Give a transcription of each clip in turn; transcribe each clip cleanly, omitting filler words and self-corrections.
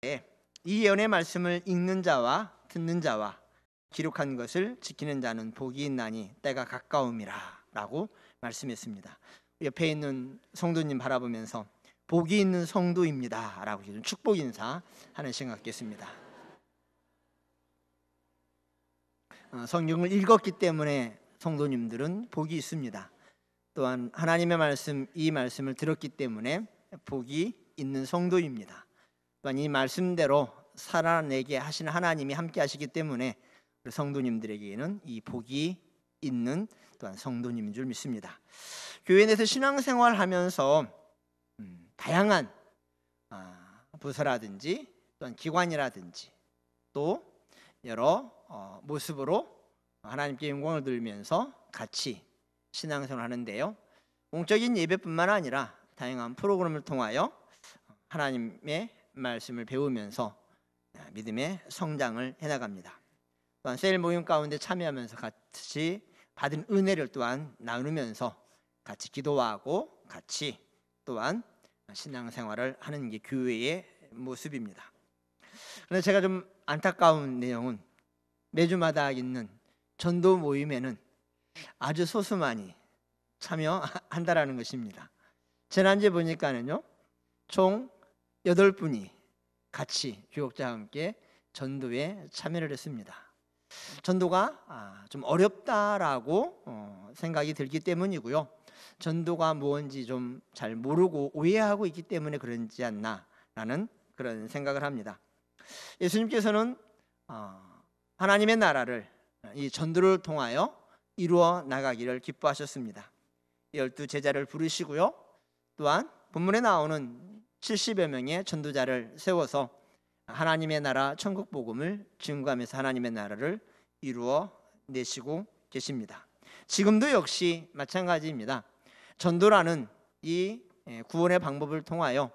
이 예언의 말씀을 읽는 자와 듣는 자와 기록한 것을 지키는 자는 복이 있나니 때가 가까움이라 라고 말씀했습니다. 옆에 있는 성도님 바라보면서 복이 있는 성도입니다 라고 좀 축복 인사 하는 시간 갖겠습니다. 성경을 읽었기 때문에 성도님들은 복이 있습니다. 또한 하나님의 말씀, 이 말씀을 들었기 때문에 복이 있는 성도입니다. 또한 이 말씀대로 살아내게 하신 하나님이 함께 하시기 때문에 성도님들에게는 이 복이 있는 또한 성도님인 줄 믿습니다. 교회 내에서 신앙생활 하면서 다양한 부서라든지 또한 기관이라든지 또 여러 모습으로 하나님께 영광을 돌리면서 같이 신앙생활을 하는데요, 공적인 예배뿐만 아니라 다양한 프로그램을 통하여 하나님의 말씀을 배우면서 믿음의 성장을 해나갑니다. 또한 셀 모임 가운데 참여하면서 같이 받은 은혜를 또한 나누면서 같이 기도하고 같이 또한 신앙생활을 하는 게 교회의 모습입니다. 그런데 제가 좀 안타까운 내용은 매주마다 있는 전도 모임에는 아주 소수만이 참여한다라는 것입니다. 지난주에 보니까는요, 총 8분이 같이 교역자와 함께 전도에 참여를 했습니다. 전도가 좀 어렵다라고 생각이 들기 때문이고요, 전도가 뭔지 좀 잘 모르고 오해하고 있기 때문에 그런지 않나라는 그런 생각을 합니다. 예수님께서는 하나님의 나라를 이 전도를 통하여 이루어 나가기를 기뻐하셨습니다. 12 제자를 부르시고요, 또한 본문에 나오는 70여 명의 전도자를 세워서 하나님의 나라 천국 복음을 증거하면서 하나님의 나라를 이루어 내시고 계십니다. 지금도 역시 마찬가지입니다. 전도라는 이 구원의 방법을 통하여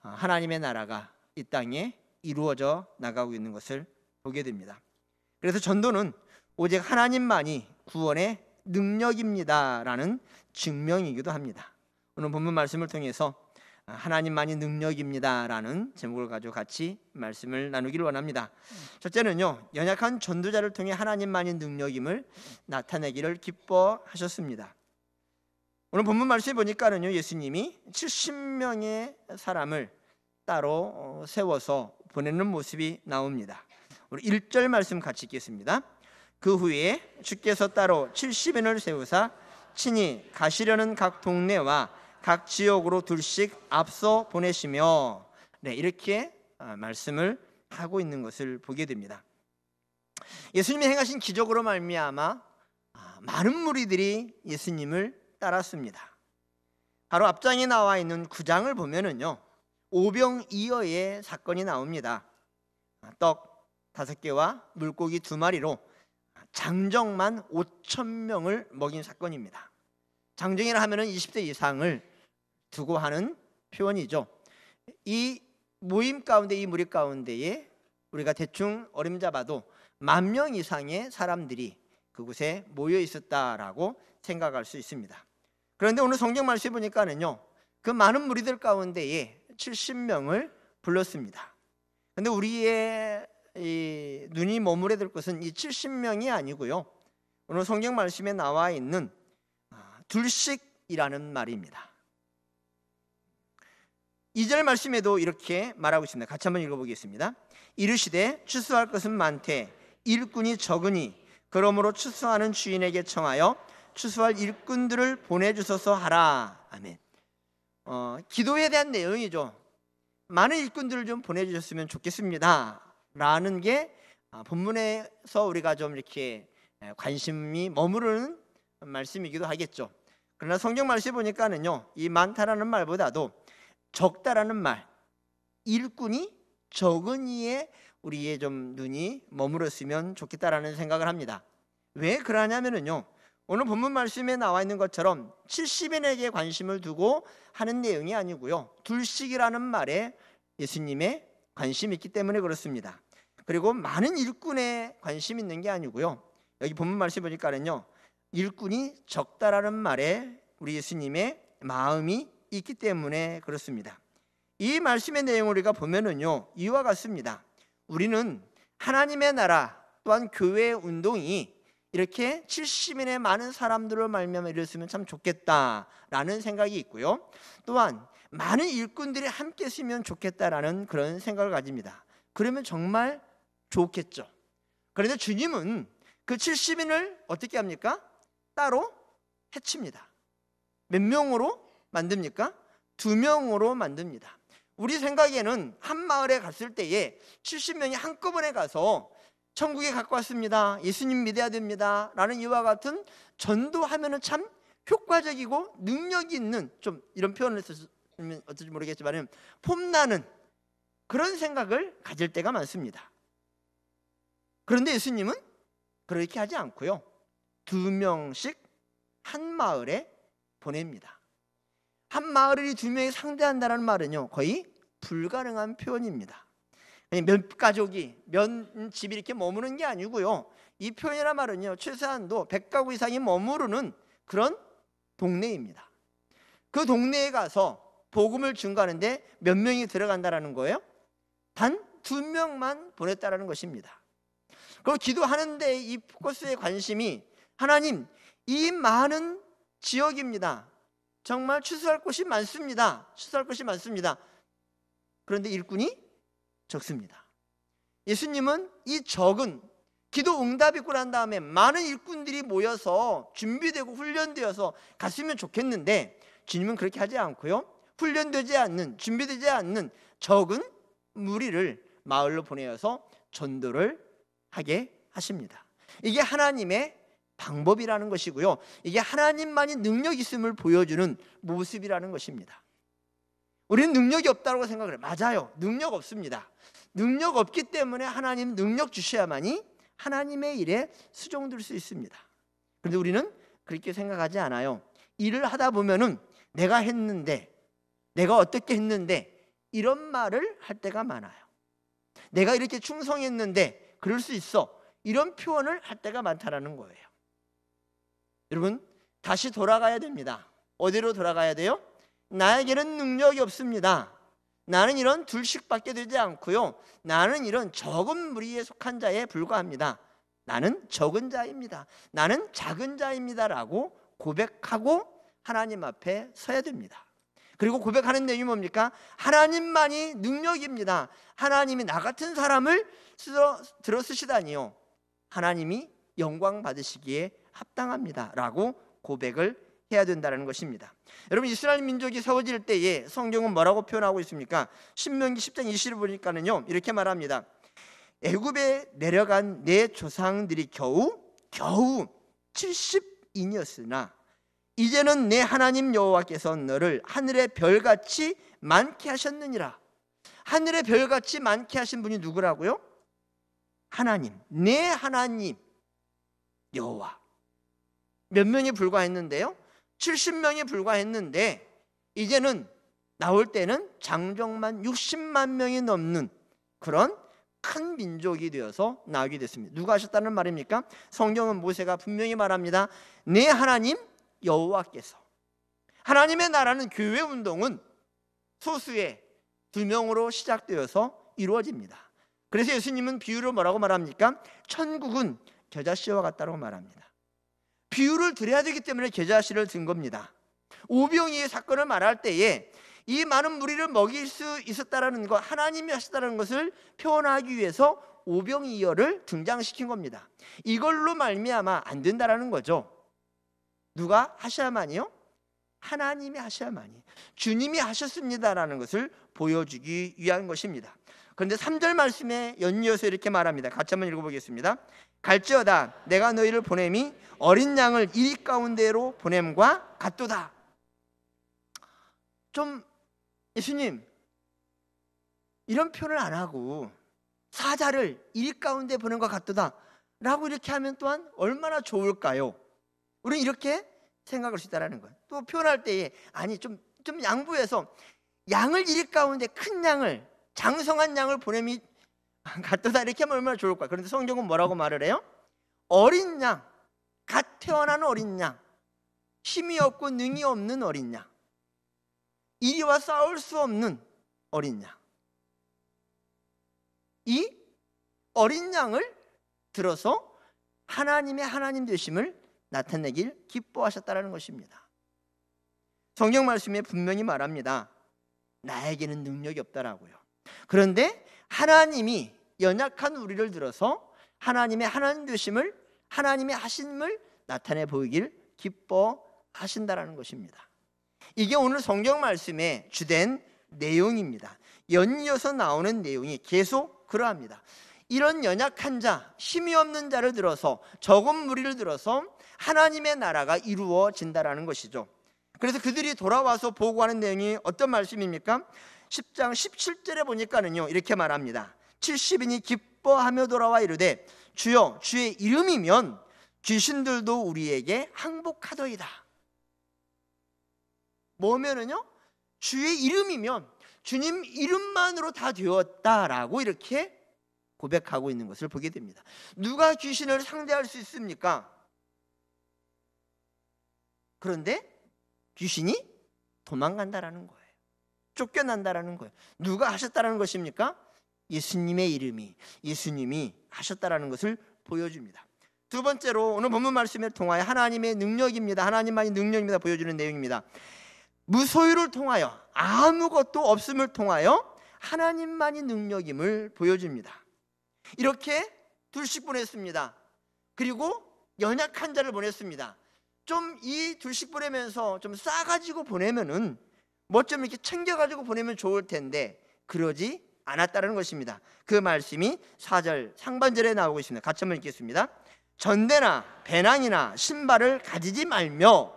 하나님의 나라가 이 땅에 이루어져 나가고 있는 것을 보게 됩니다. 그래서 전도는 오직 하나님만이 구원의 능력입니다라는 증명이기도 합니다. 오늘 본문 말씀을 통해서 하나님만이 능력입니다라는 제목을 가지고 같이 말씀을 나누기를 원합니다. 첫째는요, 연약한 전도자를 통해 하나님만이 능력임을 나타내기를 기뻐하셨습니다. 오늘 본문 말씀에 보니까는요, 예수님이 70명의 사람을 따로 세워서 보내는 모습이 나옵니다. 우리 1절 말씀 같이 읽겠습니다. 그 후에 주께서 따로 70인을 세우사 친히 가시려는 각 동네와 각 지역으로 둘씩 앞서 보내시며, 이렇게 말씀을 하고 있는 것을 보게 됩니다. 예수님이 행하신 기적으로 말미암아 많은 무리들이 예수님을 따랐습니다. 바로 앞장에 나와 있는 9장을 보면은요, 오병이어의 사건이 나옵니다. 떡 5개와 물고기 2마리로 장정만 5,000명을 먹인 사건입니다. 장정이라 하면은 20대 이상을 두고 하는 표현이죠. 이 모임 가운데, 이 무리 가운데에 우리가 대충 어림잡아도 10,000명 이상의 사람들이 그곳에 모여 있었다라고 생각할 수 있습니다. 그런데 오늘 성경 말씀에 보니까는요, 그 많은 무리들 가운데에 70명을 불렀습니다. 그런데 우리의 이 눈이 머무르게 될 것은 이 70명이 아니고요, 오늘 성경 말씀에 나와 있는 둘씩이라는 말입니다. 2절 말씀에도 이렇게 말하고 있습니다. 같이 한번 읽어보겠습니다. 이르시되 추수할 것은 많되 일꾼이 적으니 그러므로 추수하는 주인에게 청하여 추수할 일꾼들을 보내주소서 하라. 아멘. 기도에 대한 내용이죠. 많은 일꾼들을 좀 보내주셨으면 좋겠습니다 라는 게 본문에서 우리가 좀 이렇게 관심이 머무르는 말씀이기도 하겠죠. 그러나 성경 말씀에 보니까는요, 이 많다라는 말보다도 적다라는 말, 일꾼이 적으니에 우리의 좀 눈이 머물렀으면 좋겠다라는 생각을 합니다. 왜 그러냐면은요, 오늘 본문 말씀에 나와 있는 것처럼 70인에게 관심을 두고 하는 내용이 아니고요, 둘씩이라는 말에 예수님의 관심이 있기 때문에 그렇습니다. 그리고 많은 일꾼에 관심이 있는 게 아니고요, 여기 본문 말씀 보니까는요, 일꾼이 적다라는 말에 우리 예수님의 마음이 있기 때문에 그렇습니다. 이 말씀의 내용을 우리가 보면은요, 이와 같습니다. 우리는 하나님의 나라 또한 교회의 운동이 이렇게 70인의 많은 사람들을 말미암아 이뤘으면 참 좋겠다라는 생각이 있고요, 또한 많은 일꾼들이 함께 쓰면 좋겠다라는 그런 생각을 가집니다. 그러면 정말 좋겠죠. 그런데 주님은 그 70인을 어떻게 합니까? 따로 해칩니다. 몇 명으로 만듭니까? 2명으로 만듭니다. 우리 생각에는 한 마을에 갔을 때에 70명이 한꺼번에 가서 천국에 갖고 왔습니다, 예수님 믿어야 됩니다 라는 이와 같은 전도하면 참 효과적이고 능력이 있는, 좀 이런 표현을 쓰면 어떨지 모르겠지만 폼나는 그런 생각을 가질 때가 많습니다. 그런데 예수님은 그렇게 하지 않고요, 2명씩 한 마을에 보냅니다. 한 마을을 2명이 상대한다는 말은요, 거의 불가능한 표현입니다. 몇 가족이, 몇 집이 이렇게 머무는 게 아니고요, 이 표현이란 말은요, 최소한도 100가구 이상이 머무르는 그런 동네입니다. 그 동네에 가서 복음을 증거하는데 몇 명이 들어간다는 거예요? 단 2명만 보냈다라는 것입니다. 그리고 기도하는데 이 포커스의 관심이, 하나님, 이 많은 지역입니다. 정말 추수할 곳이 많습니다. 추수할 곳이 많습니다. 그런데 일꾼이 적습니다. 예수님은 이 적은 기도 응답이 있고 난 다음에 많은 일꾼들이 모여서 준비되고 훈련되어서 갔으면 좋겠는데, 주님은 그렇게 하지 않고요, 훈련되지 않는, 준비되지 않는 적은 무리를 마을로 보내어서 전도를 하게 하십니다. 이게 하나님의 방법이라는 것이고요, 이게 하나님만이 능력 있음을 보여주는 모습이라는 것입니다. 우리는 능력이 없다고 생각을 해요. 맞아요, 능력 없습니다. 능력 없기 때문에 하나님 능력 주셔야만이 하나님의 일에 수종될 수 있습니다. 그런데 우리는 그렇게 생각하지 않아요. 일을 하다 보면은 내가 했는데, 내가 어떻게 했는데, 이런 말을 할 때가 많아요. 내가 이렇게 충성했는데 그럴 수 있어, 이런 표현을 할 때가 많다라는 거예요. 여러분, 다시 돌아가야 됩니다. 어디로 돌아가야 돼요? 나에게는 능력이 없습니다. 나는 이런 둘씩밖에 되지 않고요, 나는 이런 적은 무리에 속한 자에 불과합니다. 나는 적은 자입니다. 나는 작은 자입니다 라고 고백하고 하나님 앞에 서야 됩니다. 그리고 고백하는 내용이 뭡니까? 하나님만이 능력입니다. 하나님이 나 같은 사람을 들어 쓰시다니요, 하나님이 영광 받으시기에 합당합니다 라고 고백을 해야 된다는 것입니다. 여러분, 이스라엘 민족이 세워질 때에 성경은 뭐라고 표현하고 있습니까? 신명기 10장 20을 보니까는요, 이렇게 말합니다. 애굽에 내려간 내 조상들이 겨우 70인이었으나 이제는 내 하나님 여호와께서 너를 하늘의 별같이 많게 하셨느니라. 하늘의 별같이 많게 하신 분이 누구라고요? 하나님, 내 하나님 여호와. 몇 명이 불과했는데요? 70명이 불과했는데, 이제는 나올 때는 장정만 60만 명이 넘는 그런 큰 민족이 되어서 나오게 됐습니다. 누가 하셨다는 말입니까? 성경은 모세가 분명히 말합니다. 내 하나님 여호와께서. 하나님의 나라는, 교회 운동은 소수의 2명으로 시작되어서 이루어집니다. 그래서 예수님은 비유를 뭐라고 말합니까? 천국은 겨자씨와 같다고 말합니다. 비유를 드려야 되기 때문에 겨자씨를 든 겁니다. 오병이의 사건을 말할 때에 이 많은 무리를 먹일 수 있었다라는 것, 하나님이 하셨다는 것을 표현하기 위해서 오병이어를 등장시킨 겁니다. 이걸로 말미암아 안 된다라는 거죠. 누가 하셔야만이요? 하나님이 하셔야만이, 주님이 하셨습니다라는 것을 보여주기 위한 것입니다. 그런데 3절 말씀에 연이어서 이렇게 말합니다. 같이 한번 읽어보겠습니다. 갈지어다 내가 너희를 보냄이 어린 양을 이리 가운데로 보냄과 같도다. 좀 예수님, 이런 표현을 안 하고 사자를 이리 가운데 보냄과 같도다 라고 이렇게 하면 또한 얼마나 좋을까요? 우리는 이렇게 생각할 수 있다는 거예요. 또 표현할 때에 아니 좀 양보해서 양을 이리 가운데, 큰 양을, 장성한 양을 보냄이 같도다 이렇게 하면 얼마나 좋을까. 그런데 성경은 뭐라고 말을 해요? 어린 양, 갓 태어난 어린 양, 힘이 없고 능이 없는 어린 양, 이리와 싸울 수 없는 어린 양. 이 어린 양을 들어서 하나님의 하나님 되심을 나타내길 기뻐하셨다는 것입니다. 성경 말씀에 분명히 말합니다. 나에게는 능력이 없다라고요. 그런데 하나님이 연약한 우리를 들어서 하나님의 하나님 되심을, 하나님의 하심을 나타내 보이길 기뻐하신다라는 것입니다. 이게 오늘 성경 말씀의 주된 내용입니다. 연이어서 나오는 내용이 계속 그러합니다. 이런 연약한 자, 힘이 없는 자를 들어서, 적은 무리를 들어서 하나님의 나라가 이루어진다라는 것이죠. 그래서 그들이 돌아와서 보고하는 내용이 어떤 말씀입니까? 10장 17절에 보니까는요, 이렇게 말합니다. 70인이 기뻐하며 돌아와 이르되 주여 주의 이름이면 귀신들도 우리에게 항복하더이다. 뭐면은요, 주의 이름이면 주님 이름만으로 다 되었다라고 이렇게 고백하고 있는 것을 보게 됩니다. 누가 귀신을 상대할 수 있습니까? 그런데 귀신이 도망간다라는 거예요. 쫓겨난다라는 거예요. 누가 하셨다라는 것입니까? 예수님의 이름이, 예수님이 하셨다라는 것을 보여줍니다. 두 번째로 오늘 본문 말씀을 통하여 하나님의 능력입니다. 하나님만이 능력입니다. 보여주는 내용입니다. 무소유를 통하여, 아무것도 없음을 통하여 하나님만이 능력임을 보여줍니다. 이렇게 둘씩 보냈습니다. 그리고 연약한 자를 보냈습니다. 좀 이 둘씩 보내면서 좀 싸가지고 보내면은 뭐 좀 이렇게 챙겨가지고 보내면 좋을 텐데 그러지 않았다는 것입니다. 그 말씀이 4절 상반절에 나오고 있습니다. 같이 한번 읽겠습니다. 전대나 배낭이나 신발을 가지지 말며,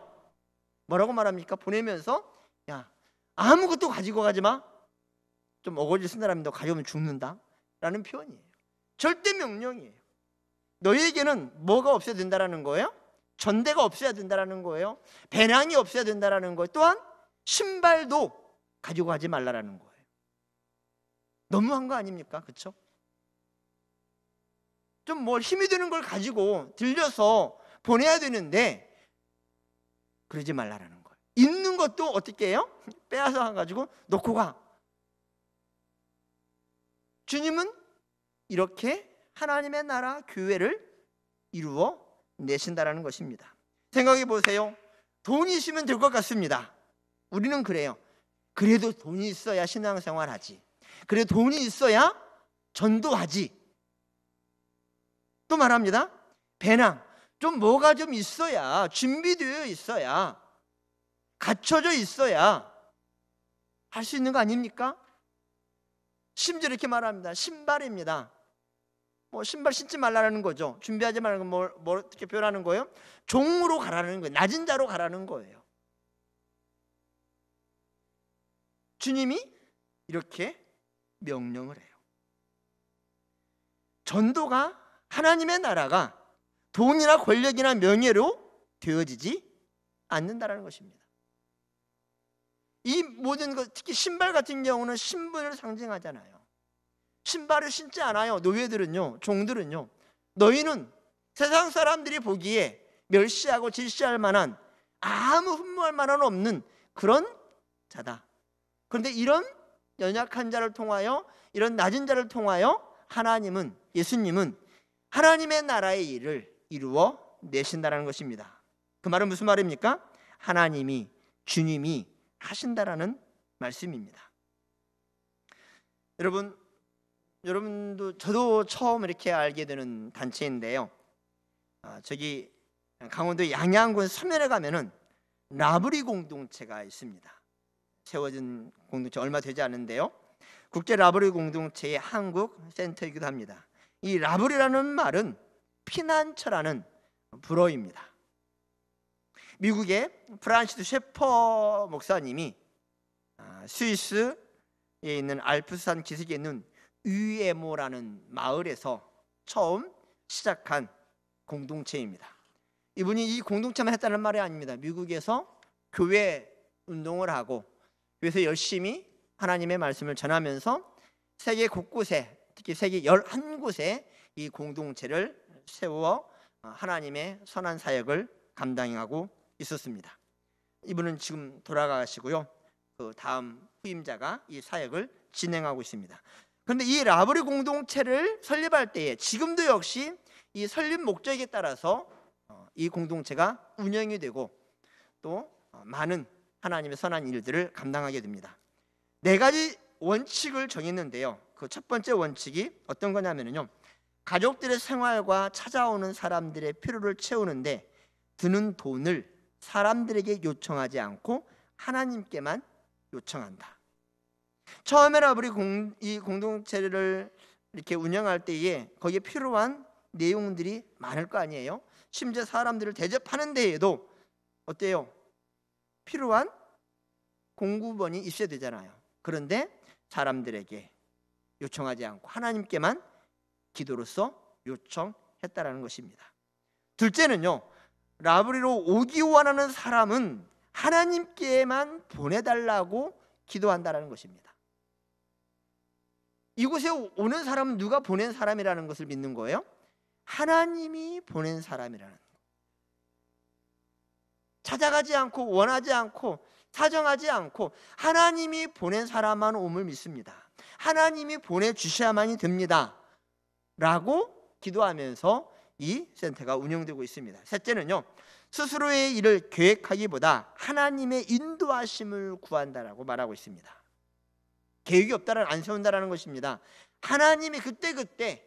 뭐라고 말합니까? 보내면서 야, 아무것도 가지고 가지 마. 좀 어거지 쓴 사람이 너 가져오면 죽는다 라는 표현이에요. 절대 명령이에요. 너희에게는 뭐가 없어야 된다라는 거예요? 전대가 없어야 된다라는 거예요. 배낭이 없어야 된다라는 거예요. 또한 신발도 가지고 가지 말라라는 거예요. 너무한 거 아닙니까? 그렇죠? 좀 뭐 힘이 드는 걸 가지고 들려서 보내야 되는데 그러지 말라라는 거예요. 있는 것도 어떻게 해요? 빼앗아 가지고 놓고 가. 주님은 이렇게 하나님의 나라 교회를 이루어 내신다라는 것입니다. 생각해 보세요. 돈이 있으면 될 것 같습니다. 우리는 그래요. 그래도 돈이 있어야 신앙생활 하지. 그래도 돈이 있어야 전도하지. 또 말합니다. 배낭, 좀 뭐가 좀 있어야, 준비되어 있어야, 갖춰져 있어야 할 수 있는 거 아닙니까? 심지어 이렇게 말합니다. 신발입니다. 뭐 신발 신지 말라는 거죠. 준비하지 말라는 건 뭘 어떻게 표현하는 거예요? 종으로 가라는 거예요. 낮은 자로 가라는 거예요. 주님이 이렇게 명령을 해요. 전도가, 하나님의 나라가 돈이나 권력이나 명예로 되어지지 않는다는 것입니다. 이 모든 것, 특히 신발 같은 경우는 신분을 상징하잖아요. 신발을 신지 않아요. 노예들은요, 종들은요. 너희는 세상 사람들이 보기에 멸시하고 질시할 만한, 아무 흠모할 만한 없는 그런 자다. 그런데 이런 연약한 자를 통하여, 이런 낮은 자를 통하여 하나님은, 예수님은 하나님의 나라의 일을 이루어 내신다는 것입니다. 그 말은 무슨 말입니까? 하나님이, 주님이 하신다라는 말씀입니다. 여러분도, 저도 처음 이렇게 알게 되는 단체인데요. 저기 강원도 양양군 서면에 가면은 라브리 공동체가 있습니다. 세워진 공동체 얼마 되지 않은데요. 국제 라브리 공동체의 한국 센터이기도 합니다. 이 라브리라는 말은 피난처라는 불어입니다. 미국의 프란시스 셰퍼 목사님이 스위스에 있는 알프스산 기슭에 있는 유에모라는 마을에서 처음 시작한 공동체입니다. 이분이 이 공동체만 했다는 말이 아닙니다. 미국에서 교회 운동을 하고 그래서 열심히 하나님의 말씀을 전하면서 세계 곳곳에, 특히 세계 11곳에 이 공동체를 세워 하나님의 선한 사역을 감당하고 있었습니다. 이분은 지금 돌아가시고요. 그 다음 후임자가 이 사역을 진행하고 있습니다. 그런데 이 라브리 공동체를 설립할 때에 지금도 역시 이 설립 목적에 따라서 이 공동체가 운영이 되고 또 많은 하나님의 선한 일들을 감당하게 됩니다. 4가지 원칙을 정했는데요. 그 첫 번째 원칙이 어떤 거냐면요, 가족들의 생활과 찾아오는 사람들의 필요를 채우는데 드는 돈을 사람들에게 요청하지 않고 하나님께만 요청한다. 처음에 라브리 이 공동체를 이렇게 운영할 때에 거기에 필요한 내용들이 많을 거 아니에요. 심지어 사람들을 대접하는 데에도 어때요? 필요한 공구번이 있어야 되잖아요. 그런데 사람들에게 요청하지 않고 하나님께만 기도로서 요청했다라는 것입니다. 둘째는요, 라브리로 오기 원하는 사람은 하나님께만 보내달라고 기도한다라는 것입니다. 이곳에 오는 사람은 누가 보낸 사람이라는 것을 믿는 거예요? 하나님이 보낸 사람이라는 것. 찾아가지 않고 원하지 않고 사정하지 않고 하나님이 보낸 사람만 오음을 믿습니다. 하나님이 보내주셔야만이 됩니다 라고 기도하면서 이 센터가 운영되고 있습니다. 셋째는요, 스스로의 일을 계획하기보다 하나님의 인도하심을 구한다라고 말하고 있습니다. 계획이 없다는, 안 세운다라는 것입니다. 하나님이 그때그때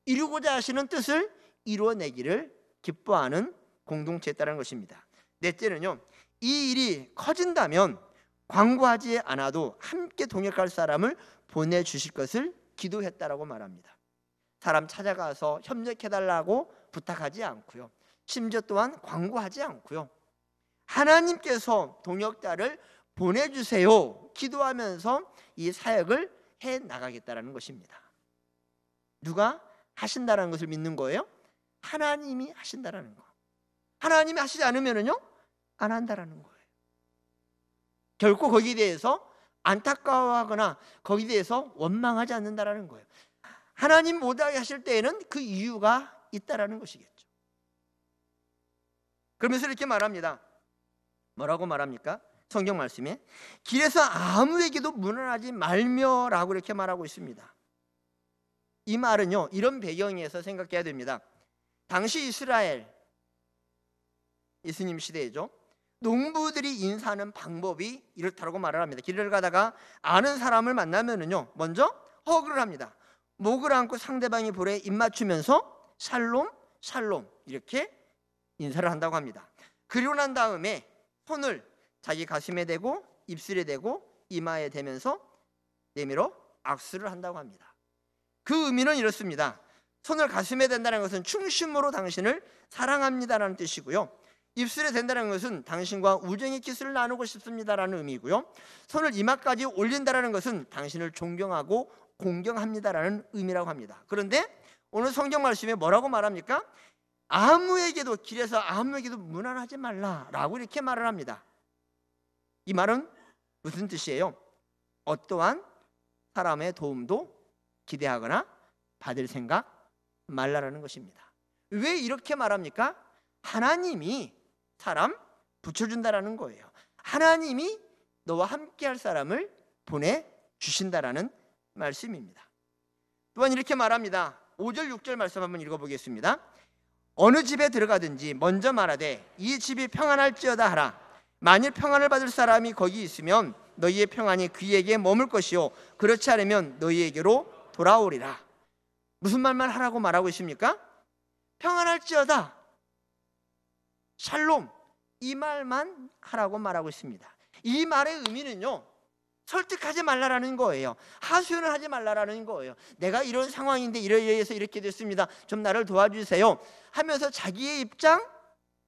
이루고자 하시는 뜻을 이루어내기를 기뻐하는 공동체였다는 것입니다. 넷째는요, 이 일이 커진다면 광고하지 않아도 함께 동역할 사람을 보내주실 것을 기도했다라고 말합니다. 사람 찾아가서 협력해달라고 부탁하지 않고요, 심지어 또한 광고하지 않고요, 하나님께서 동역자를 보내주세요 기도하면서 이 사역을 해나가겠다는 것입니다. 누가 하신다는 것을 믿는 거예요? 하나님이 하신다는 거. 하나님이 하시지 않으면요, 안 한다는 거예요. 결코 거기에 대해서 안타까워하거나 거기에 대해서 원망하지 않는다는 거예요. 하나님 못하게 하실 때에는 그 이유가 있다는 것이겠죠. 그러면서 이렇게 말합니다. 뭐라고 말합니까? 성경 말씀에 길에서 아무에게도 문안하지 말며라고 이렇게 말하고 있습니다. 이 말은요, 이런 배경에서 생각해야 됩니다. 당시 이스라엘, 예수님 시대이죠. 농부들이 인사하는 방법이 이렇다고 말을 합니다. 길을 가다가 아는 사람을 만나면은요, 먼저 허그를 합니다. 목을 안고 상대방의 볼에 입 맞추면서 샬롬 샬롬 이렇게 인사를 한다고 합니다. 그리고 난 다음에 손을 자기 가슴에 대고 입술에 대고 이마에 대면서 내밀어 악수를 한다고 합니다. 그 의미는 이렇습니다. 손을 가슴에 댄다는 것은 충심으로 당신을 사랑합니다라는 뜻이고요, 입술에 댄다는 것은 당신과 우정의 키스를 나누고 싶습니다라는 의미고요, 손을 이마까지 올린다는 것은 당신을 존경하고 공경합니다라는 의미라고 합니다. 그런데 오늘 성경 말씀에 뭐라고 말합니까? 아무에게도, 길에서 아무에게도 문안하지 말라라고 이렇게 말을 합니다. 이 말은 무슨 뜻이에요? 어떠한 사람의 도움도 기대하거나 받을 생각 말라라는 것입니다. 왜 이렇게 말합니까? 하나님이 사람 붙여준다라는 거예요. 하나님이 너와 함께할 사람을 보내주신다라는 말씀입니다. 또한 이렇게 말합니다. 5절 6절 말씀 한번 읽어보겠습니다. 어느 집에 들어가든지 먼저 말하되 이 집이 평안할지어다 하라. 만일 평안을 받을 사람이 거기 있으면 너희의 평안이 그에게 머물 것이요 그렇지 않으면 너희에게로 돌아오리라. 무슨 말만 하라고 말하고 있습니까? 평안할지어다, 샬롬, 이 말만 하라고 말하고 있습니다. 이 말의 의미는요, 설득하지 말라라는 거예요. 하소연을 하지 말라라는 거예요. 내가 이런 상황인데 이래서 이렇게 됐습니다, 좀 나를 도와주세요 하면서 자기의 입장,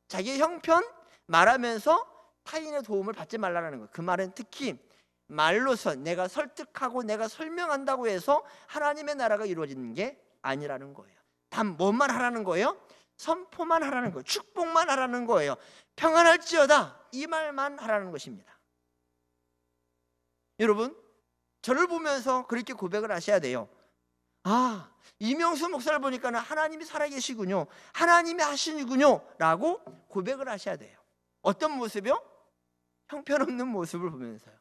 자기의 형편 말하면서 타인의 도움을 받지 말라는 거예요. 그 말은 특히 말로서 내가 설득하고 내가 설명한다고 해서 하나님의 나라가 이루어지는 게 아니라는 거예요. 단 뭐만 하라는 거예요? 선포만 하라는 거예요. 축복만 하라는 거예요. 평안할지어다, 이 말만 하라는 것입니다. 여러분, 저를 보면서 그렇게 고백을 하셔야 돼요. 아, 이명수 목사를 보니까 하나님이 살아계시군요, 하나님이 하시는군요 라고 고백을 하셔야 돼요. 어떤 모습이요? 형편없는 모습을 보면서요.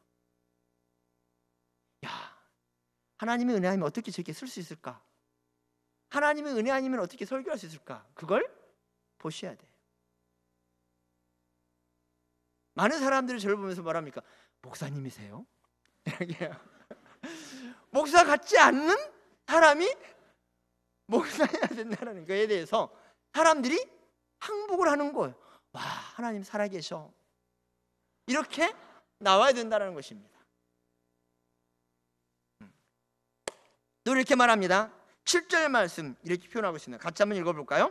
하나님의 은혜 아니면 어떻게 저렇게 쓸 수 있을까? 하나님의 은혜 아니면 어떻게 설교할 수 있을까? 그걸 보셔야 돼요. 많은 사람들이 저를 보면서 말합니까? 목사님이세요? 목사 같지 않는 사람이 목사해야 된다는 거에 대해서 사람들이 항복을 하는 거예요. 와, 하나님 살아계셔. 이렇게 나와야 된다는 것입니다. 또 이렇게 말합니다. 7절 말씀 이렇게 표현하고 있습니다. 같이 한번 읽어볼까요?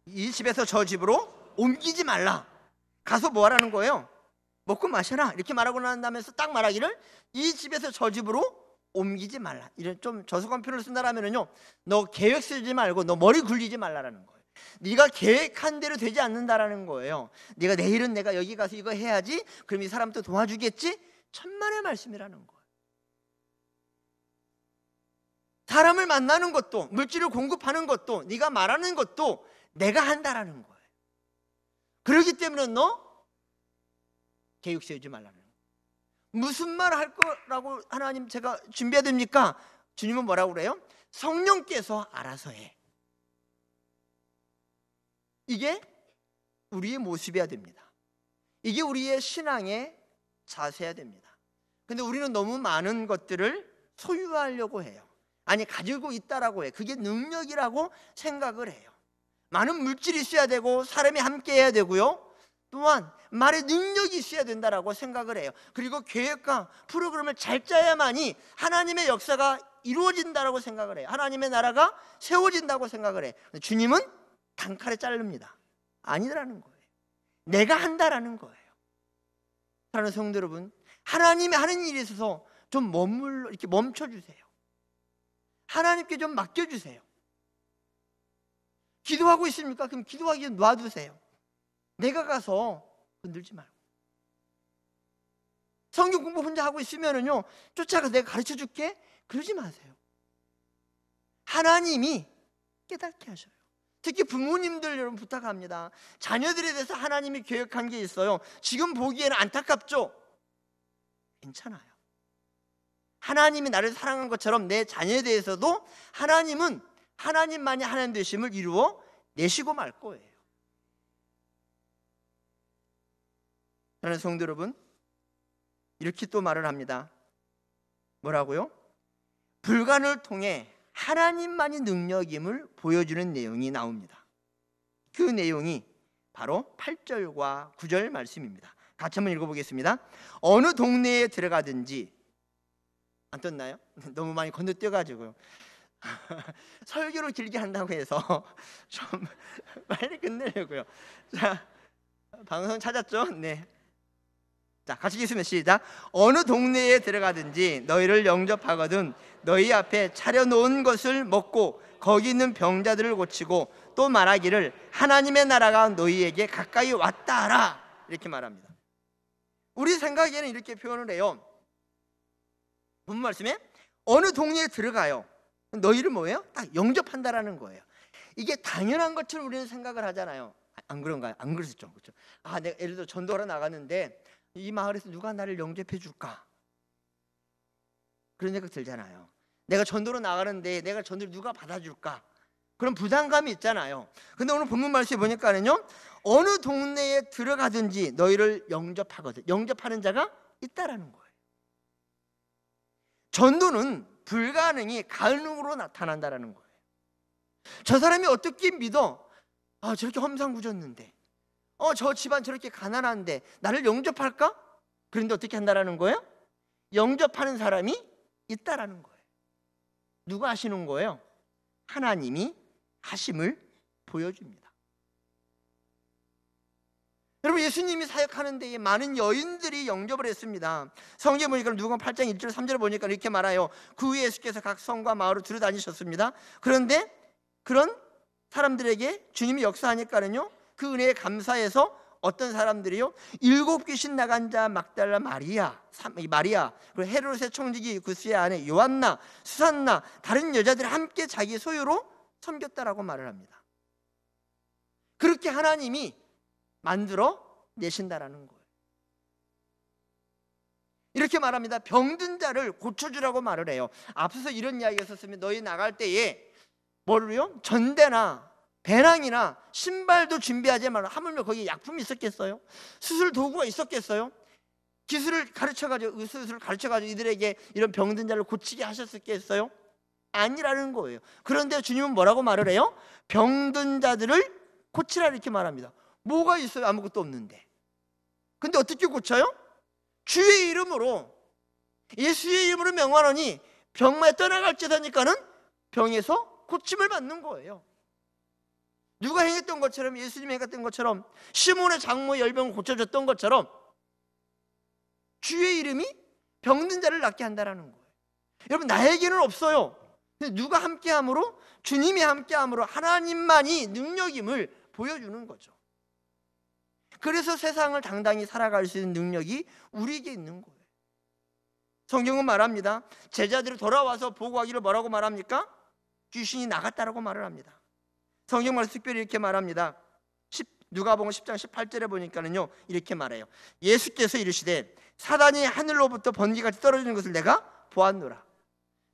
이 집에서 저 집으로 옮기지 말라. 가서 뭐 하라는 거예요? 먹고 마셔라. 이렇게 말하고 난 다음에서 딱 말하기를 이 집에서 저 집으로 옮기지 말라. 이런 좀 저속한 표현을 쓴다라면요, 너 계획 쓰지 말고 너 머리 굴리지 말라라는 거예요. 네가 계획한 대로 되지 않는다라는 거예요. 네가 내일은 내가 여기 가서 이거 해야지. 그럼 이 사람도 도와주겠지. 천만의 말씀이라는 거예요. 사람을 만나는 것도, 물질을 공급하는 것도, 네가 말하는 것도 내가 한다라는 거예요. 그렇기 때문에 너 계획 세우지 말라는 거예요. 무슨 말 할 거라고 하나님 제가 준비해야 됩니까? 주님은 뭐라고 그래요? 성령께서 알아서 해. 이게 우리의 모습이어야 됩니다. 이게 우리의 신앙의 자세여야 됩니다. 근데 우리는 너무 많은 것들을 소유하려고 해요. 아니, 가지고 있다라고 해. 그게 능력이라고 생각을 해요. 많은 물질이 있어야 되고 사람이 함께 해야 되고요, 또한 말의 능력이 있어야 된다라고 생각을 해요. 그리고 계획과 프로그램을 잘 짜야만이 하나님의 역사가 이루어진다라고 생각을 해요. 하나님의 나라가 세워진다고 생각을 해요. 주님은 단칼에 자릅니다. 아니라는 거예요. 내가 한다라는 거예요. 사랑하는 성도 여러분, 하나님이 하는 일에 있어서 좀 이렇게 멈춰주세요. 하나님께 좀 맡겨주세요. 기도하고 있습니까? 그럼 기도하기 놔두세요. 내가 가서 건들지 말고. 성경 공부 혼자 하고 있으면은요, 쫓아가서 내가 가르쳐 줄게, 그러지 마세요. 하나님이 깨닫게 하셔요. 특히 부모님들 여러분 부탁합니다. 자녀들에 대해서 하나님이 계획한 게 있어요. 지금 보기에는 안타깝죠? 괜찮아요. 하나님이 나를 사랑한 것처럼 내 자녀에 대해서도 하나님은 하나님만이 하나님 되심을 이루어 내시고 말 거예요. 저는 성도 여러분, 이렇게 또 말을 합니다. 뭐라고요? 불가능을 통해 하나님만이 능력임을 보여주는 내용이 나옵니다. 그 내용이 바로 8절과 9절 말씀입니다. 같이 한번 읽어보겠습니다. 어느 동네에 들어가든지, 안 떴나요? 너무 많이 건너뛰어가지고요. 설교를 길게 한다고 해서 좀 빨리 끝내려고요. 자, 방송 찾았죠? 네. 자, 같이 읽겠습니다. 시작. 어느 동네에 들어가든지 너희를 영접하거든 너희 앞에 차려놓은 것을 먹고 거기 있는 병자들을 고치고 또 말하기를 하나님의 나라가 너희에게 가까이 왔다 하라. 이렇게 말합니다. 우리 생각에는 이렇게 표현을 해요. 본문 말씀에 어느 동네에 들어가요. 너희를 뭐예요? 딱 영접한다라는 거예요. 이게 당연한 것처럼 우리는 생각을 하잖아요. 안 그런가요? 안 그러셨죠? 그렇죠? 아, 내가 예를 들어 전도하러 나갔는데 이 마을에서 누가 나를 영접해 줄까? 그런 생각 들잖아요. 내가 전도로 나가는데 내가 전도를 누가 받아줄까? 그런 부담감이 있잖아요. 근데 오늘 본문 말씀에 보니까는요, 어느 동네에 들어가든지 너희를 영접하거든. 영접하는 자가 있다라는 거예요. 전도는 불가능이 가능으로 나타난다라는 거예요. 저 사람이 어떻게 믿어? 아, 저렇게 험상궂었는데, 저 집안 저렇게 가난한데 나를 영접할까? 그런데 어떻게 한다라는 거예요? 영접하는 사람이 있다라는 거예요. 누가 하시는 거예요? 하나님이 하심을 보여줍니다. 여러분, 예수님이 사역하는 데에 많은 여인들이 영접을 했습니다. 성경에 보니까 누가복음 8장 1절 3절을 보니까 이렇게 말해요. 그 후에 예수께서 각 성과 마을을 들어다니셨습니다. 그런데 그런 사람들에게 주님이 역사하니까는요, 그 은혜에 감사해서 어떤 사람들이요, 7 귀신 나간 자 막달라 마리아, 그리고 헤롯의 총지기 구스의 아내 요한나, 수산나, 다른 여자들이 함께 자기 소유로 섬겼다라고 말을 합니다. 그렇게 하나님이 만들어 내신다라는 거예요. 이렇게 말합니다. 병든 자를 고쳐주라고 말을 해요. 앞서서 이런 이야기가 있었으면 너희 나갈 때에 뭐를요? 전대나 배낭이나 신발도 준비하지 말라. 하물며 거기에 약품이 있었겠어요? 수술 도구가 있었겠어요? 기술을 가르쳐가지고 의술을 가르쳐가지고 이들에게 이런 병든 자를 고치게 하셨겠어요? 아니라는 거예요. 그런데 주님은 뭐라고 말을 해요? 병든 자들을 고치라 이렇게 말합니다. 뭐가 있어요? 아무것도 없는데. 근데 어떻게 고쳐요? 주의 이름으로, 예수의 이름으로 명하노니 병마에 떠나갈지다니까는 병에서 고침을 받는 거예요. 누가 행했던 것처럼, 예수님이 행했던 것처럼, 시몬의 장모 열병을 고쳐줬던 것처럼 주의 이름이 병든 자를 낫게 한다는 거예요. 여러분, 나에게는 없어요. 근데 누가 함께함으로? 주님이 함께함으로 하나님만이 능력임을 보여주는 거죠. 그래서 세상을 당당히 살아갈 수 있는 능력이 우리에게 있는 거예요. 성경은 말합니다. 제자들이 돌아와서 보고하기를 뭐라고 말합니까? 귀신이 나갔다라고 말을 합니다. 성경 말씀 특별히 이렇게 말합니다. 누가복음 10장 18절에 보니까는요, 이렇게 말해요. 예수께서 이르시되 사단이 하늘로부터 번개같이 떨어지는 것을 내가 보았노라.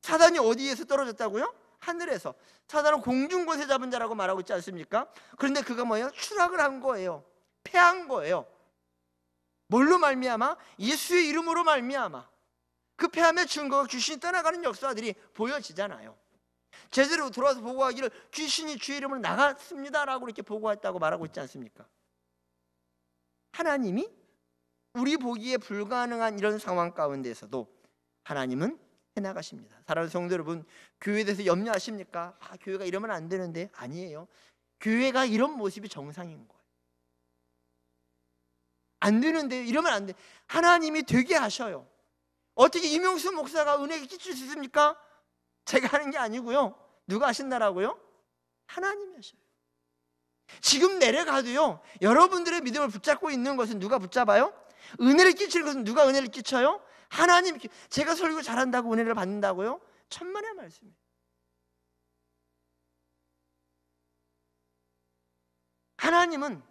사단이 어디에서 떨어졌다고요? 하늘에서. 사단은 공중곳에 잡은 자라고 말하고 있지 않습니까? 그런데 그가 뭐예요? 추락을 한 거예요. 패한 거예요. 뭘로 말미암아? 예수의 이름으로 말미암아. 그 패함의 증거가 귀신이 떠나가는 역사들이 보여지잖아요. 제대로 돌아와서 보고하기를 귀신이 주의 이름으로 나갔습니다라고 이렇게 보고했다고 말하고 있지 않습니까? 하나님이 우리 보기에 불가능한 이런 상황 가운데서도 하나님은 해나가십니다. 사랑하는 성도 여러분, 교회에 대해서 염려하십니까? 교회가 이러면 안 되는데. 아니에요. 교회가 이런 모습이 정상인 거예요. 안 되는데, 이러면 안 돼. 하나님이 되게 하셔요. 어떻게 이명수 목사가 은혜를 끼칠 수 있습니까? 제가 하는 게 아니고요. 누가 하신다라고요? 하나님이 하셔요. 지금 내려가도요, 여러분들의 믿음을 붙잡고 있는 것은 누가 붙잡아요? 은혜를 끼치는 것은 누가 은혜를 끼쳐요? 하나님. 제가 설교 잘한다고 은혜를 받는다고요? 천만의 말씀이에요. 하나님은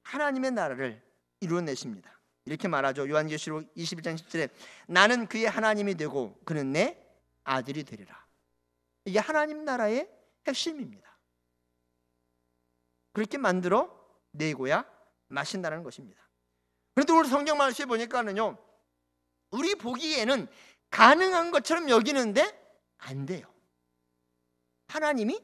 하나님의 나라를 이루어내십니다. 이렇게 말하죠. 요한계시록 21장 10절에 나는 그의 하나님이 되고 그는 내 아들이 되리라. 이게 하나님 나라의 핵심입니다. 그렇게 만들어 내고야 마신다는 것입니다. 그런데 오늘 성경 말씀에 보니까는요, 우리 보기에는 가능한 것처럼 여기는데 안 돼요. 하나님이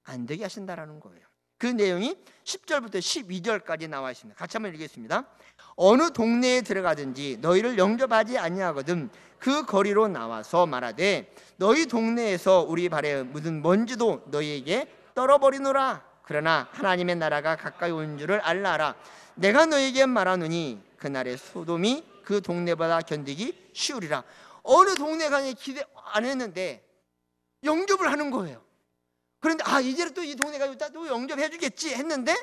안 되게 하신다라는 거예요. 그 내용이 10절부터 12절까지 나와 있습니다. 같이 한번 읽겠습니다. 어느 동네에 들어가든지 너희를 영접하지 아니하거든 그 거리로 나와서 말하되 너희 동네에서 우리 발에 묻은 먼지도 너희에게 떨어버리노라. 그러나 하나님의 나라가 가까이 온 줄을 알라라. 내가 너희에게 말하노니 그날의 소돔이 그 동네보다 견디기 쉬우리라. 어느 동네 가니 기대 안 했는데 영접을 하는 거예요. 그런데 이제 또 이 동네가 또 영접해 주겠지 했는데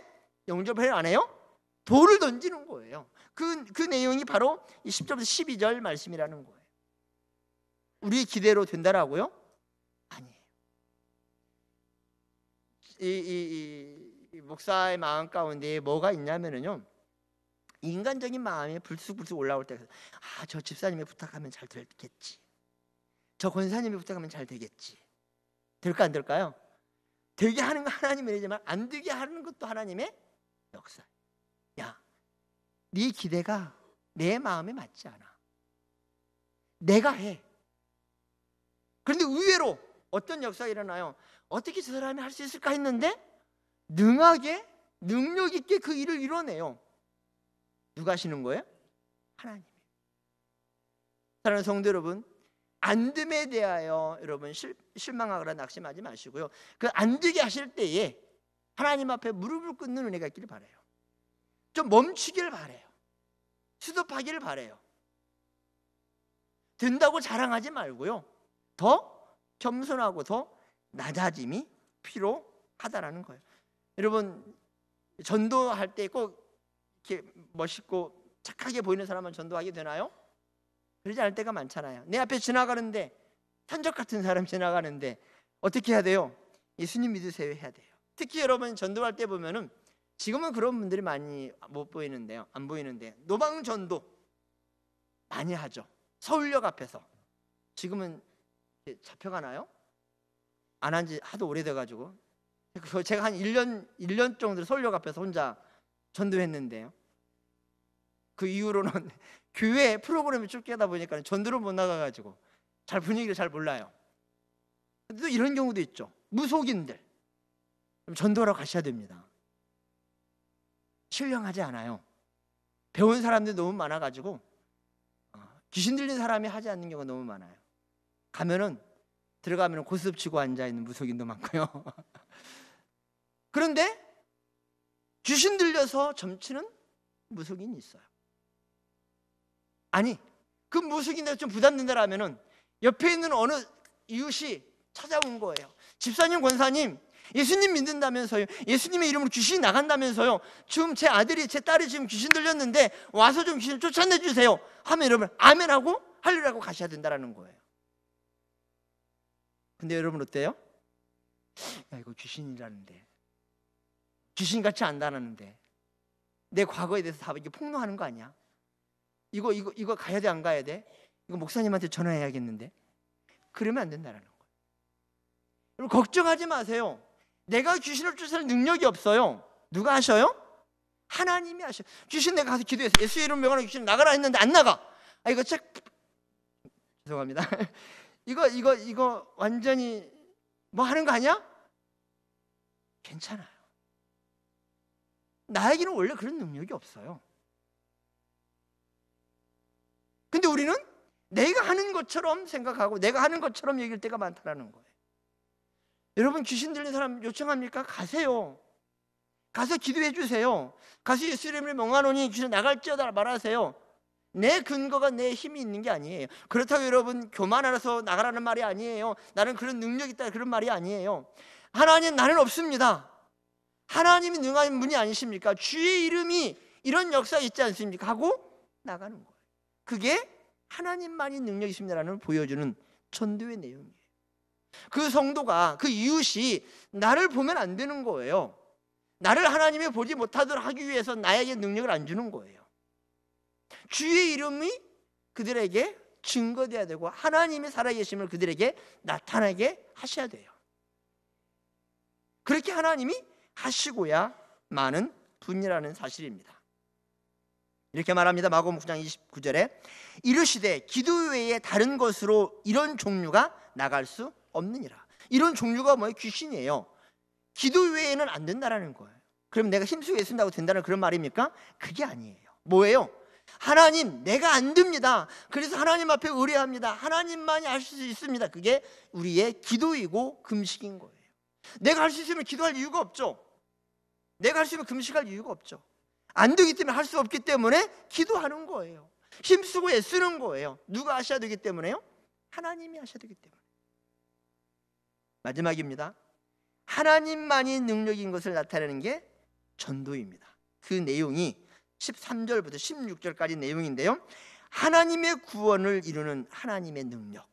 영접을 안 해요? 돌을 던지는 거예요. 그 내용이 바로 10절부터 12절 말씀이라는 거예요. 우리 기대로 된다라고요? 아니에요. 이 목사의 마음 가운데 뭐가 있냐면요, 인간적인 마음이 불쑥불쑥 올라올 때가 저 집사님이 부탁하면 잘 되겠지, 저 권사님이 부탁하면 잘 되겠지. 될까 안 될까요? 되게 하는 거 하나님의 일이지만 안 되게 하는 것도 하나님의 역사. 야, 네 기대가 내 마음에 맞지 않아. 내가 해. 그런데 의외로 어떤 역사가 일어나요? 어떻게 저 사람이 할 수 있을까 했는데 능하게 능력 있게 그 일을 이뤄내요. 누가 하시는 거예요? 하나님. 사랑하는 성도 여러분, 안 됨에 대하여 여러분 실망하거나 낙심하지 마시고요, 그 안 되게 하실 때에 하나님 앞에 무릎을 꿇는 은혜가 있기를 바라요. 좀 멈추기를 바라요. 수습하기를 바라요. 된다고 자랑하지 말고요, 더 겸손하고 더 낮아짐이 필요하다라는 거예요. 여러분, 전도할 때 꼭 이렇게 멋있고 착하게 보이는 사람만 전도하게 되나요? 그러지 않을 때가 많잖아요. 내 앞에 지나가는데, 산적 같은 사람 지나가는데 어떻게 해야 돼요? 예수님 믿으세요 해야 돼요. 특히 여러분 전도할 때 보면은 지금은 그런 분들이 많이 못 보이는데요. 안 보이는데 노방전도 많이 하죠. 서울역 앞에서. 지금은 잡혀가나요? 안 한 지 하도 오래돼가지고 제가 한 1년 정도 서울역 앞에서 혼자 전도했는데요. 그 이후로는 교회 프로그램을 쭉 깨다 보니까 전도를 못 나가가지고 잘 분위기를 잘 몰라요. 또 이런 경우도 있죠. 무속인들 전도하러 가셔야 됩니다. 신령하지 않아요. 배운 사람들이 너무 많아가지고 귀신 들린 사람이 하지 않는 경우가 너무 많아요. 들어가면 고스톱 치고 앉아있는 무속인도 많고요. 그런데 귀신 들려서 점치는 무속인이 있어요. 아니, 그 무속인들 좀 부담된다라면은 옆에 있는 어느 이웃이 찾아온 거예요. 집사님, 권사님, 예수님 믿는다면서요. 예수님의 이름으로 귀신이 나간다면서요. 지금 제 아들이, 제 딸이 지금 귀신 들렸는데 와서 좀 귀신 쫓아내주세요. 하면 여러분 아멘하고 할렐루야하고 가셔야 된다는 거예요. 근데 여러분 어때요? 야, 이거 귀신이라는데, 귀신같이 안다는데 내 과거에 대해서 다 이게 폭로하는 거 아니야? 이거 가야 돼, 안 가야 돼? 이거 목사님한테 전화해야겠는데? 그러면 안 된다는 거예요. 여러분 걱정하지 마세요. 내가 귀신을 쫓아낼 능력이 없어요. 누가 하셔요? 하나님이 하셔요. 귀신 내가 가서 기도해서 예수의 이름 명하는 귀신 나가라 했는데 안 나가. 이거 죄송합니다. 이거 완전히 뭐 하는 거 아니야? 괜찮아요. 나에게는 원래 그런 능력이 없어요. 근데 우리는 내가 하는 것처럼 생각하고 내가 하는 것처럼 얘기할 때가 많다는 거예요. 여러분 귀신 들린 사람 요청합니까? 가세요. 가서 기도해 주세요. 가서 예수 이름을 명하노니 귀신 나갈지어다 말하세요. 내 근거가 내 힘이 있는 게 아니에요. 그렇다고 여러분 교만하라서 나가라는 말이 아니에요. 나는 그런 능력이 있다 그런 말이 아니에요. 하나님 나는 없습니다. 하나님이 능한 분이 아니십니까? 주의 이름이 이런 역사가 있지 않습니까? 하고 나가는 거예요. 그게 하나님만이 능력이 있습니다라는 보여주는 전도의 내용이에요. 그 성도가, 그 이웃이 나를 보면 안 되는 거예요. 나를 하나님이 보지 못하도록 하기 위해서 나에게 능력을 안 주는 거예요. 주의 이름이 그들에게 증거돼야 되고 하나님이 살아계심을 그들에게 나타나게 하셔야 돼요. 그렇게 하나님이 하시고야 많은 분이라는 사실입니다. 이렇게 말합니다. 마가복음 9장 29절에 이르시되 기도 외에 다른 것으로 이런 종류가 나갈 수 없느니라. 이런 종류가 뭐예요? 귀신이에요. 기도 외에는 안 된다라는 거예요. 그럼 내가 힘쓰고 애쓴다고 된다는 그런 말입니까? 그게 아니에요. 뭐예요? 하나님 내가 안 됩니다. 그래서 하나님 앞에 의뢰합니다. 하나님만이 할 수 있습니다. 그게 우리의 기도이고 금식인 거예요. 내가 할 수 있으면 기도할 이유가 없죠. 내가 할 수 있으면 금식할 이유가 없죠. 안 되기 때문에 할 수 없기 때문에 기도하는 거예요. 힘쓰고 애쓰는 거예요. 누가 하셔야 되기 때문에요? 하나님이 하셔야 되기 때문에. 마지막입니다. 하나님만이 능력인 것을 나타내는 게 전도입니다. 그 내용이 13절부터 16절까지 내용인데요. 하나님의 구원을 이루는 하나님의 능력.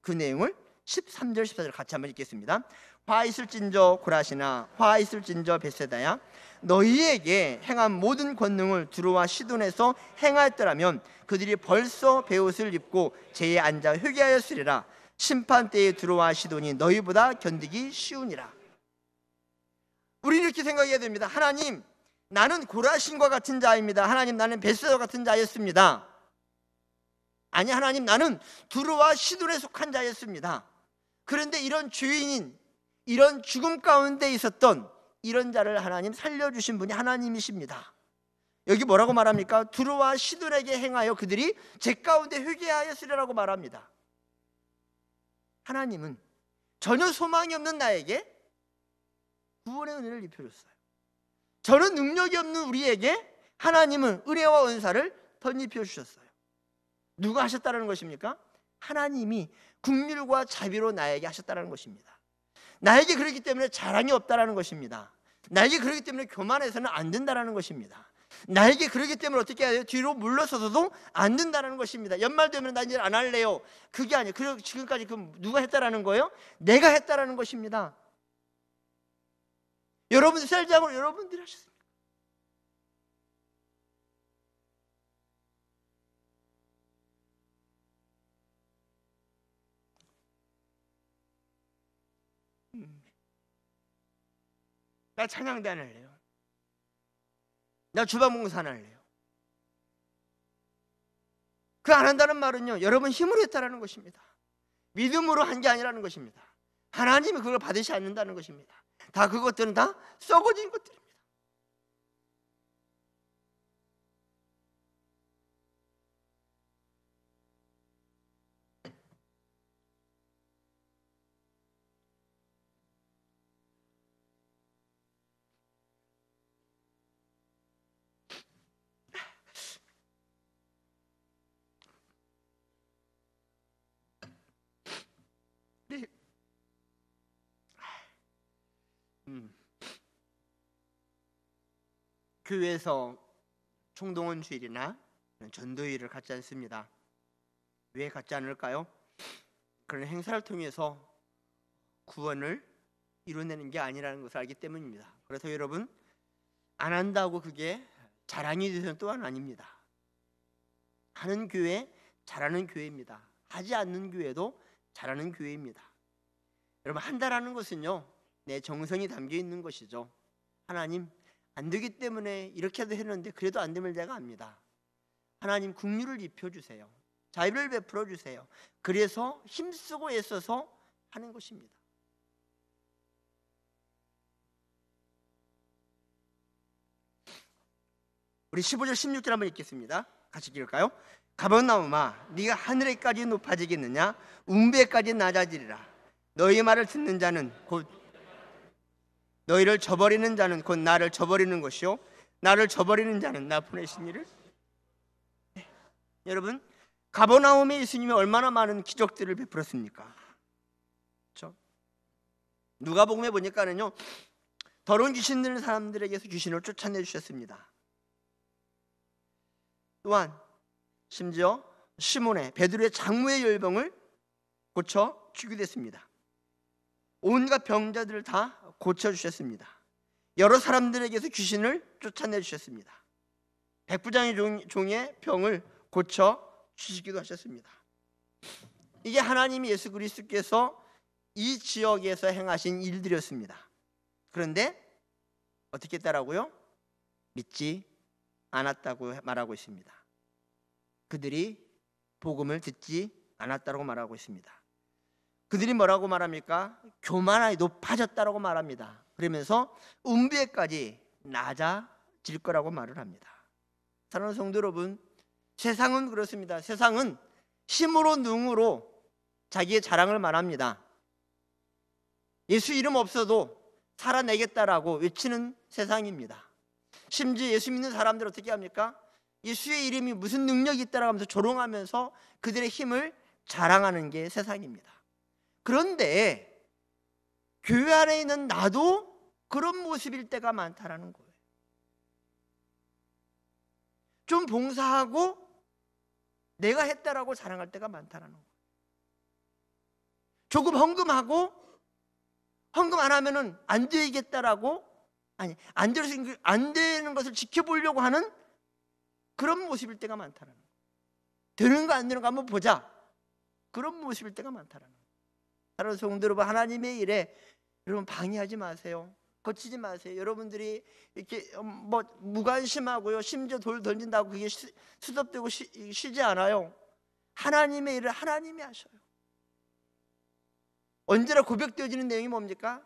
그 내용을 13절 14절 같이 한번 읽겠습니다. 화 있을진저 고라시나 화 있을진저 벳세다야 너희에게 행한 모든 권능을 두로와 시돈에서 행하였더라면 그들이 벌써 베옷을 입고 제에 앉아 회개하였으리라. 심판 때에 두로와 시돈이 너희보다 견디기 쉬우니라. 우리는 이렇게 생각해야 됩니다. 하나님 나는 고라신과 같은 자입니다. 하나님 나는 벳세다 같은 자였습니다. 아니 하나님 나는 두로와 시돈에 속한 자였습니다. 그런데 이런 죄인인 이런 죽음 가운데 있었던 이런 자를 하나님 살려주신 분이 하나님이십니다. 여기 뭐라고 말합니까? 두로와 시돈에게 행하여 그들이 제 가운데 회개하였으리라고 말합니다. 하나님은 전혀 소망이 없는 나에게 구원의 은혜를 입혀줬어요. 저는 능력이 없는 우리에게 하나님은 은혜와 은사를 덧입혀 주셨어요. 누가 하셨다는 것입니까? 하나님이 긍휼과 자비로 나에게 하셨다는 것입니다. 나에게 그렇기 때문에 자랑이 없다는 것입니다. 나에게 그렇기 때문에 교만해서는 안 된다는 것입니다. 나에게 그렇기 때문에 어떻게 해야 돼요? 뒤로 물러서서도 안 된다는 것입니다. 연말 되면 나 이제 안 할래요. 그게 아니에요. 그리고 지금까지 누가 했다라는 거예요? 내가 했다라는 것입니다. 여러분들 살자고 여러분들이 하셨습니까? 나 찬양대 안 할래요. 나 주방봉사 안 할래요. 그 안 한다는 말은요, 여러분 힘으로 했다라는 것입니다. 믿음으로 한 게 아니라는 것입니다. 하나님이 그걸 받으시 않는다는 것입니다. 다 그것들은 다 썩어진 것들입니다. 네. 교회에서 총동원 주일이나 전도일을 갖지 않습니다. 왜 갖지 않을까요? 그런 행사를 통해서 구원을 이뤄내는 게 아니라는 것을 알기 때문입니다. 그래서 여러분, 안 한다고 그게 자랑이 되서는 또한 아닙니다. 하는 교회 잘하는 교회입니다. 하지 않는 교회도 잘하는 교회입니다. 여러분, 한다라는 것은요, 내 정성이 담겨 있는 것이죠. 하나님, 안 되기 때문에 이렇게도 했는데 그래도 안 되면 내가 압니다. 하나님, 긍휼을 입혀주세요. 자유를 베풀어 주세요. 그래서 힘쓰고 애써서 하는 것입니다. 우리 15절 16절 한번 읽겠습니다. 같이 읽을까요? 가버나움아, 네가 하늘에까지 높아지겠느냐? 웅배까지 낮아지리라. 너희 말을 듣는 자는 곧 너희를 저버리는 자는 곧 나를 저버리는 것이요, 나를 저버리는 자는 나 보내신 이를. 네. 여러분, 가버나움에 예수님이 얼마나 많은 기적들을 베풀었습니까? 그렇죠? 누가복음에 보니까는요, 더러운 귀신 들린 사람들에게서 귀신을 쫓아내 주셨습니다. 또한 심지어 시몬의 베드로의 장모의 열병을 고쳐 치유됐습니다. 온갖 병자들을 다 고쳐주셨습니다. 여러 사람들에게서 귀신을 쫓아내 주셨습니다. 백부장의 종의 병을 고쳐 주시기도 하셨습니다. 이게 하나님 예수 그리스도께서 이 지역에서 행하신 일들이었습니다. 그런데 어떻게 했다라고요? 믿지 않았다고 말하고 있습니다. 그들이 복음을 듣지 않았다고 말하고 있습니다. 그들이 뭐라고 말합니까? 교만하게 높아졌다고 말합니다. 그러면서 음부에까지 낮아질 거라고 말을 합니다. 사랑하는 성도 여러분, 세상은 그렇습니다. 세상은 힘으로 능으로 자기의 자랑을 말합니다. 예수 이름 없어도 살아내겠다라고 외치는 세상입니다. 심지어 예수 믿는 사람들 어떻게 합니까? 예수의 이름이 무슨 능력이 있다라고 하면서 조롱하면서 그들의 힘을 자랑하는 게 세상입니다. 그런데 교회 안에 있는 나도 그런 모습일 때가 많다라는 거예요. 좀 봉사하고 내가 했다라고 자랑할 때가 많다라는 거예요. 조금 헌금하고 헌금 안 하면은 안 되겠다라고, 아니 안 되는 것을 지켜보려고 하는 그런 모습일 때가 많다라는 거예요. 되는 거 안 되는 거 한번 보자, 그런 모습일 때가 많다라는 거예요. 사랑하는 성도 여러분, 하나님의 일에 여러분 방해하지 마세요. 거치지 마세요. 여러분들이 이렇게 뭐 무관심하고요, 심지어 돌 던진다고 그게 수습되고 쉬지 않아요. 하나님의 일을 하나님이 하셔요. 언제나 고백되어지는 내용이 뭡니까?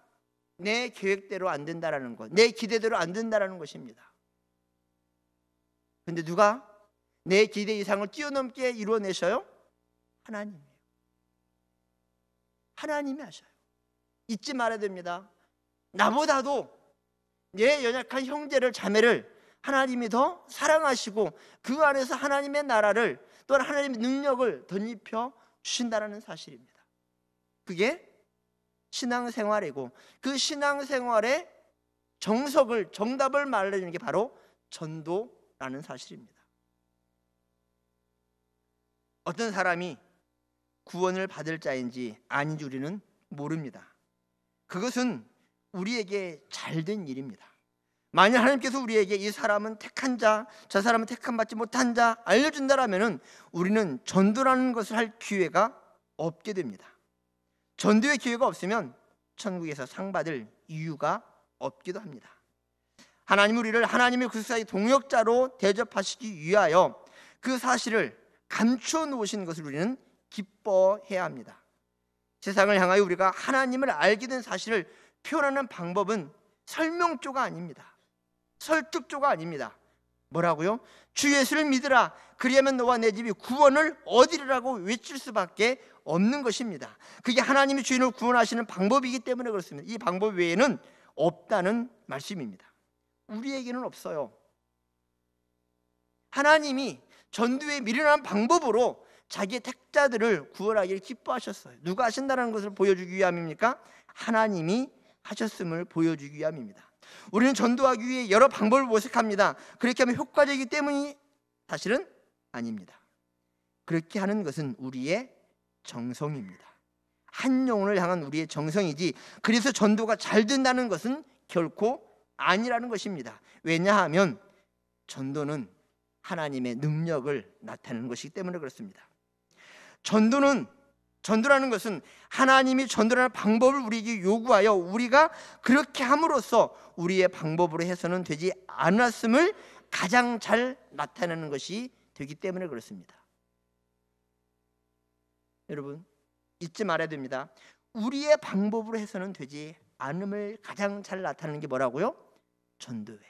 내 계획대로 안 된다라는 것, 내 기대대로 안 된다라는 것입니다. 근데 누가 내 기대 이상을 뛰어넘게 이루어내셔요? 하나님이에요. 하나님이 하셔요. 잊지 말아야 됩니다. 나보다도 내 연약한 형제를 자매를 하나님이 더 사랑하시고 그 안에서 하나님의 나라를, 또한 하나님의 능력을 덧입혀 주신다는 사실입니다. 그게 신앙생활이고, 그 신앙생활의 정석을, 정답을 말해주는 게 바로 전도라는 사실입니다. 어떤 사람이 구원을 받을 자인지 아닌지 우리는 모릅니다. 그것은 우리에게 잘된 일입니다. 만약 하나님께서 우리에게 이 사람은 택한 자, 저 사람은 택함 받지 못한 자 알려준다라면 우리는 전도라는 것을 할 기회가 없게 됩니다. 전도의 기회가 없으면 천국에서 상 받을 이유가 없기도 합니다. 하나님 우리를 하나님의 구속사의 동역자로 대접하시기 위하여 그 사실을 감추어 놓으신 것을 우리는 기뻐해야 합니다. 세상을 향하여 우리가 하나님을 알게 된 사실을 표현하는 방법은 설명조가 아닙니다. 설득조가 아닙니다. 뭐라고요? 주 예수를 믿으라, 그리하면 너와 내 집이 구원을 얻으리라고 외칠 수밖에 없는 것입니다. 그게 하나님이 주인을 구원하시는 방법이기 때문에 그렇습니다. 이 방법 외에는 없다는 말씀입니다. 우리에게는 없어요. 하나님이 전도에 미련한 방법으로 자기의 택자들을 구원하기를 기뻐하셨어요. 누가 하신다는 것을 보여주기 위함입니까? 하나님이 하셨음을 보여주기 위함입니다. 우리는 전도하기 위해 여러 방법을 모색합니다. 그렇게 하면 효과적이기 때문이 사실은 아닙니다. 그렇게 하는 것은 우리의 정성입니다. 한 영혼을 향한 우리의 정성이지, 그래서 전도가 잘 된다는 것은 결코 아니라는 것입니다. 왜냐하면 전도는 하나님의 능력을 나타내는 것이기 때문에 그렇습니다. 전도라는 것은 하나님이 전도라는 방법을 우리에게 요구하여 우리가 그렇게 함으로써 우리의 방법으로 해서는 되지 않았음을 가장 잘 나타내는 것이 되기 때문에 그렇습니다. 여러분, 잊지 말아야 됩니다. 우리의 방법으로 해서는 되지 않음을 가장 잘 나타내는 게 뭐라고요? 전도예요.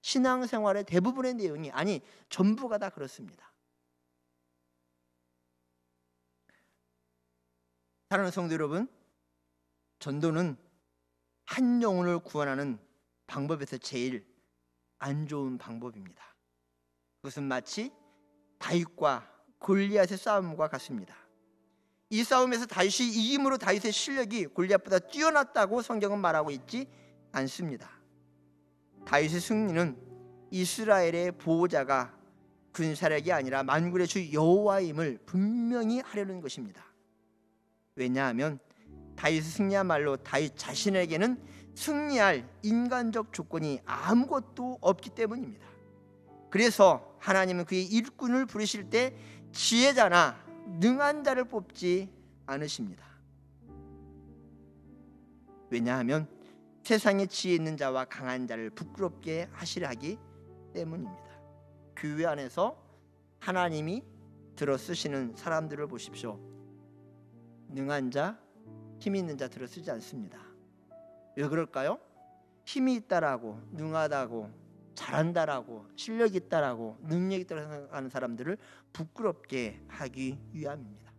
신앙생활의 대부분의 내용이, 아니 전부가 다 그렇습니다. 사랑하는 성도 여러분, 전도는 한 영혼을 구원하는 방법에서 제일 안 좋은 방법입니다. 그것은 마치 다윗과 골리앗의 싸움과 같습니다. 이 싸움에서 다윗이 이김으로 다윗의 실력이 골리앗보다 뛰어났다고 성경은 말하고 있지 않습니다. 다윗의 승리는 이스라엘의 보호자가 군사력이 아니라 만군의 주 여호와임을 분명히 하려는 것입니다. 왜냐하면 다윗의 승리야말로 다윗 자신에게는 승리할 인간적 조건이 아무것도 없기 때문입니다. 그래서 하나님은 그의 일꾼을 부르실 때 지혜자나 능한 자를 뽑지 않으십니다. 왜냐하면 세상에 지혜 있는 자와 강한 자를 부끄럽게 하시려 하기 때문입니다. 교회 안에서 하나님이 들어 쓰시는 사람들을 보십시오. 능한 자, 힘 있는 자 들어 쓰지 않습니다. 왜 그럴까요? 힘이 있다라고, 능하다고, 잘한다라고, 실력이 있다라고, 능력이 있다고 생각하는 사람들을 부끄럽게 하기 위함입니다.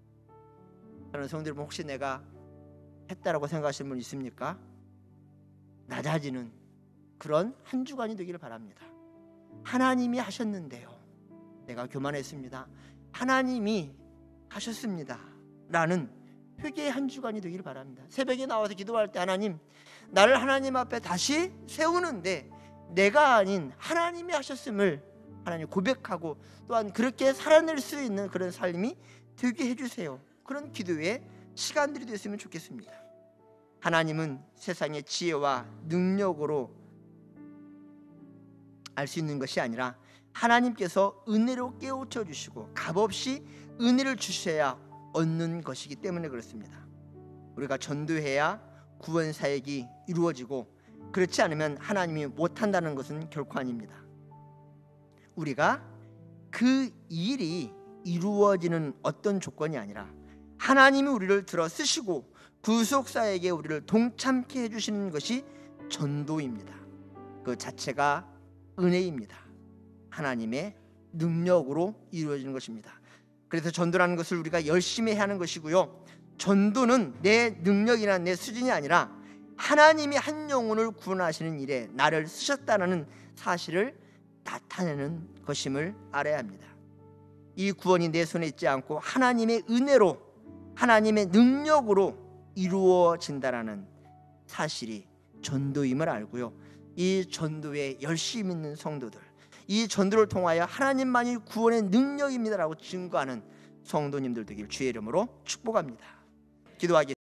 저는 성도 여러분, 혹시 내가 했다라고 생각하시는 분 있습니까? 낮아지는 그런 한 주간이 되기를 바랍니다. 하나님이 하셨는데요, 내가 교만했습니다. 하나님이 하셨습니다 라는 회개의 한 주간이 되기를 바랍니다. 새벽에 나와서 기도할 때 하나님, 나를 하나님 앞에 다시 세우는데 내가 아닌 하나님이 하셨음을 하나님 고백하고 또한 그렇게 살아낼 수 있는 그런 삶이 되게 해주세요. 그런 기도의 시간들이 됐으면 좋겠습니다. 하나님은 세상의 지혜와 능력으로 알 수 있는 것이 아니라 하나님께서 은혜로 깨우쳐 주시고 값없이 은혜를 주셔야 얻는 것이기 때문에 그렇습니다. 우리가 전도해야 구원 사역이 이루어지고, 그렇지 않으면 하나님이 못한다는 것은 결코 아닙니다. 우리가 그 일이 이루어지는 어떤 조건이 아니라 하나님이 우리를 들어 쓰시고 구속사에게 우리를 동참케 해주시는 것이 전도입니다. 그 자체가 은혜입니다. 하나님의 능력으로 이루어지는 것입니다. 그래서 전도라는 것을 우리가 열심히 해야 하는 것이고요, 전도는 내 능력이나 내 수준이 아니라 하나님이 한 영혼을 구원하시는 일에 나를 쓰셨다는 사실을 나타내는 것임을 알아야 합니다. 이 구원이 내 손에 있지 않고 하나님의 은혜로, 하나님의 능력으로 이루어진다라는 사실이 전도임을 알고요, 이 전도에 열심히 있는 성도들, 이 전도를 통하여 하나님만이 구원의 능력입니다라고 증거하는 성도님들 되길 주의 이름으로 축복합니다. 기도하겠습니다.